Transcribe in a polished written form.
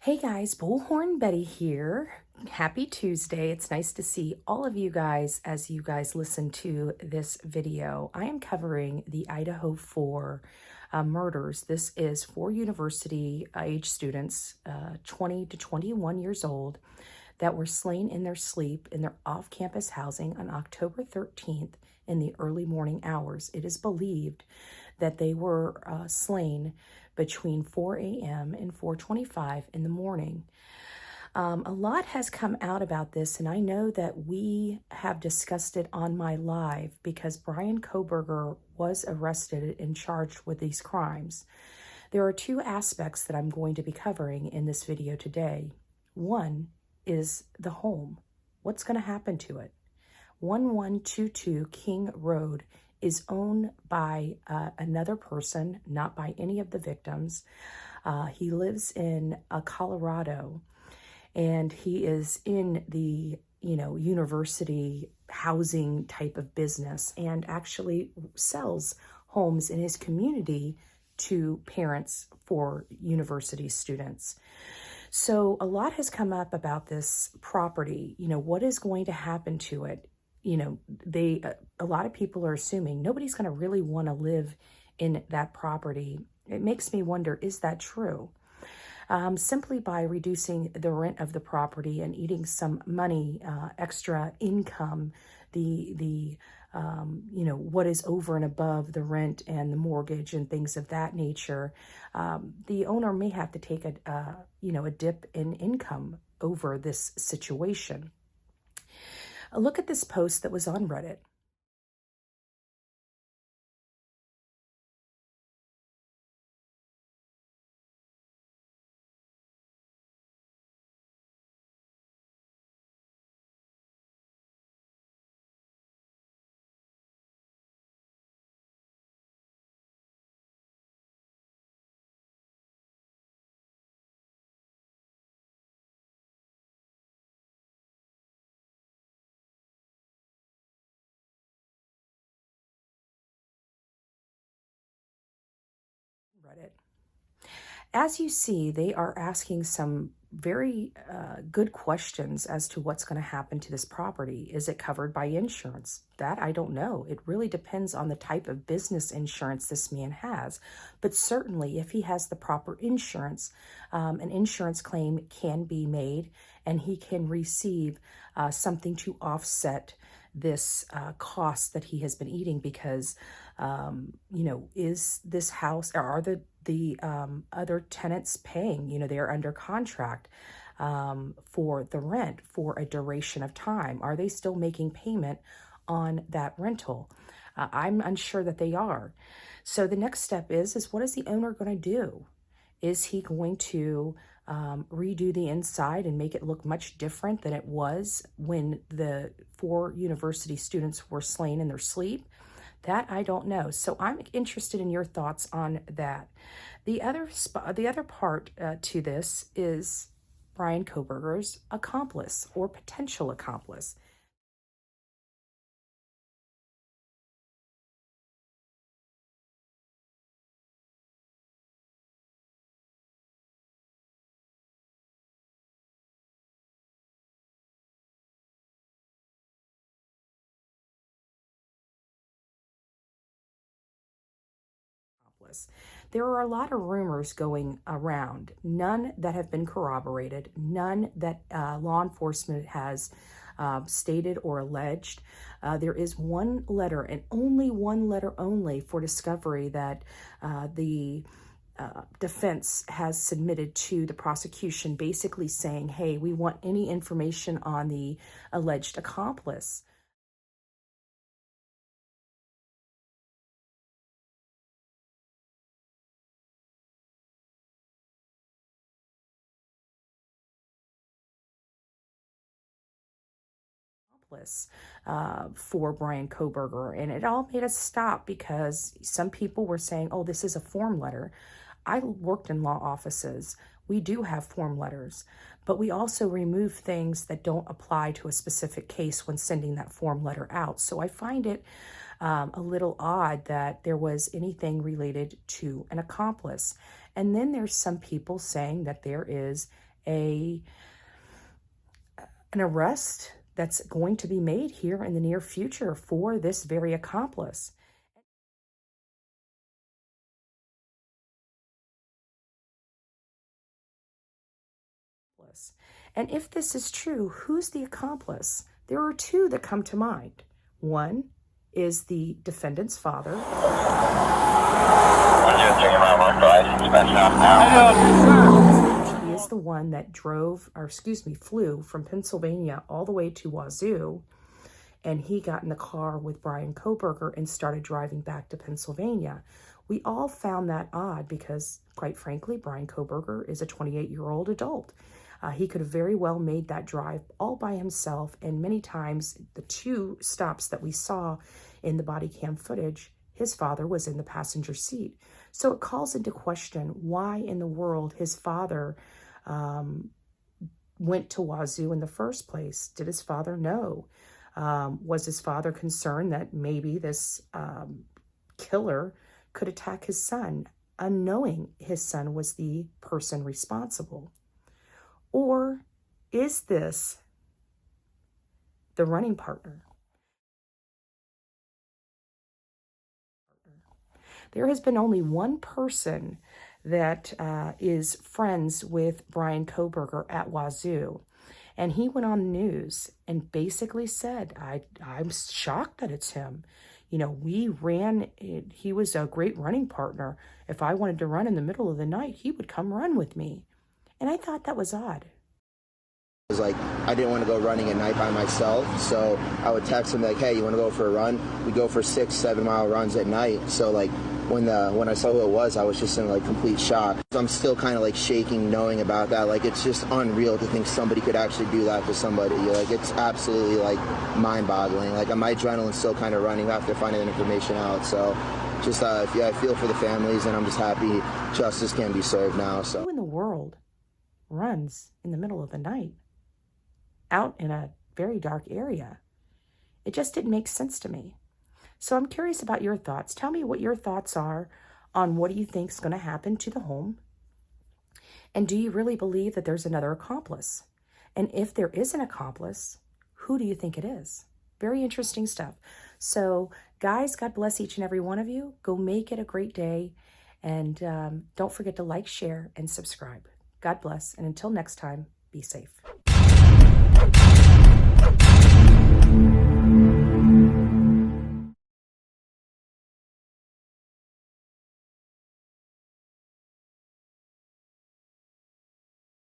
Hey guys, Bullhorn Betty here. Happy Tuesday. It's nice to see all of you guys as you guys listen to this video. I am covering the Idaho 4 murders. This is 4 university age students, 20 to 21 years old, that were slain in their sleep in their off-campus housing on October 13th in the early morning hours. It is believed that they were slain between 4 a.m. and 4:25 in the morning. A lot has come out about this, and I know that we have discussed it on my live because Bryan Kohberger was arrested and charged with these crimes. There are two aspects that I'm going to be covering in this video today. One is the home. What's going to happen to it? 1122 King Road is owned by another person, not by any of the victims. He lives in Colorado, and he is in the university housing type of business and actually sells homes in his community to parents for university students. So a lot has come up about this property. What is going to happen to it? A lot of people are assuming nobody's going to really want to live in that property. It makes me wonder, is that true? Simply by reducing the rent of the property and eating some money, extra income, what is over and above the rent and the mortgage and things of that nature, the owner may have to take a dip in income over this situation. Look at this post that was on Reddit. Reddit. As you see, they are asking some very good questions as to what's going to happen to this property. Is it covered by insurance? That I don't know. It really depends on the type of business insurance this man has. But certainly, if he has the proper insurance, an insurance claim can be made and he can receive something to offset this cost that he has been eating because, is this house, or are the other tenants paying? They are under contract for the rent for a duration of time. Are they still making payment on that rental? I'm unsure that they are. So the next step is what is the owner going to do? Is he going to redo the inside and make it look much different than it was when the 4 university students were slain in their sleep? That I don't know. So I'm interested in your thoughts on that. The other part to this is Bryan Kohberger's accomplice or potential accomplice. There are a lot of rumors going around, none that have been corroborated, none that law enforcement has stated or alleged. There is one letter, and only one letter only, for discovery that the defense has submitted to the prosecution, basically saying, hey, we want any information on the alleged accomplice. For Bryan Kohberger, and it all made us stop because some people were saying, oh, this is a form letter. I worked in law offices. We do have form letters, but we also remove things that don't apply to a specific case when sending that form letter out. So I find it a little odd that there was anything related to an accomplice. And then there's some people saying that there is an arrest that's going to be made here in the near future for this very accomplice. And if this is true, who's the accomplice? There are two that come to mind. One is the defendant's father. He is the one that flew from Pennsylvania all the way to Wazoo, and he got in the car with Bryan Kohberger and started driving back to Pennsylvania. We all found that odd because, quite frankly, Bryan Kohberger is a 28-year-old adult. He could have very well made that drive all by himself, and many times the two stops that we saw in the body cam footage, his father was in the passenger seat. So it calls into question why in the world his father went to Wazoo in the first place. Did his father know? Was his father concerned that maybe this killer could attack his son, unknowing his son was the person responsible? Or is this the running partner? There has been only one person that is friends with Bryan Kohberger at Wazoo. And he went on the news and basically said, I'm shocked that it's him. You know, he was a great running partner. If I wanted to run in the middle of the night, he would come run with me. And I thought that was odd. It was like, I didn't want to go running at night by myself, so I would text him like, hey, you want to go for a run? We go for 6-7 mile runs at night. So like when I saw who it was, I was just in like complete shock. I'm still kind of like shaking knowing about that. Like, it's just unreal to think somebody could actually do that to somebody. Like, it's absolutely like mind-boggling. Like, my adrenaline's still kind of running after finding that information out. So just yeah, I feel for the families, and I'm just happy justice can be served now. So who in the world runs in the middle of the night out in a very dark area? It just didn't make sense to me. So I'm curious about your thoughts. Tell me what your thoughts are on what do you think is going to happen to the home. And do you really believe that there's another accomplice? And if there is an accomplice, who do you think it is? Very interesting stuff. So guys, God bless each and every one of you. Go make it a great day. And don't forget to like, share, and subscribe. God bless. And until next time, be safe.